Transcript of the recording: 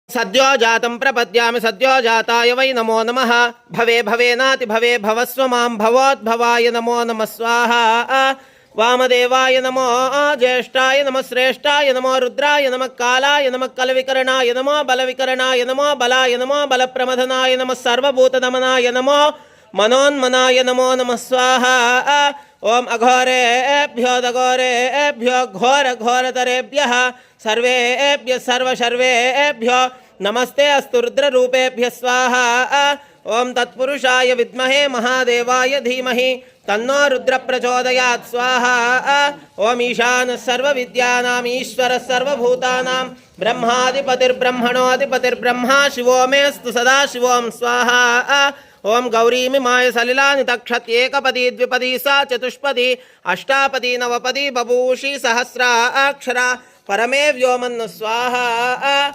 सद्यो जातं प्रपद्यामि सद्यो जाताय वै नमो नमः। भवे भवेनाति भवे भवस्व मां भवोद्भवाय नमो नमः स्वाहा। वामदेवाय नमो ज्येष्ठाय नमः श्रेष्ठाय नमो रुद्राय नमः कालाय नमः कलविकरणाय नमो बलविकरणाय नमो बलाय नमो बलप्रमथनाय नमः सर्वभूतदमनाय नमो मनोन्मनाय नमो नमः स्वाहा। ओम अघोरेभ्यो दघोरेभ्यो घोर घोरतरेभ्यः सर्वेभ्यः सर्वशर्वेभ्यो नमस्ते अस्तु रुद्ररूपेभ्यः स्वाहा। ओम तत्पुरुषाय विद्महे महादेवाय धीमहि तन्नो रुद्र प्रचोदयात् स्वाहा। ओम ईशानः सर्वविद्यानाम् ईश्वरः सर्वभूतानां ब्रह्माधिपतिर्ब्रह्मणोऽधिपतिर्ब्रह्मा शिवो मेऽस्तु सदा शिवों स्वाहा। ओम गौरीमिमाय सलिलानि तक्षत्येकपदी द्विपदी सा चतुष्पदी अष्टापदी नवपदी बभूषी सहस्रा अक्षरा परमे व्योमन् स्वाहा।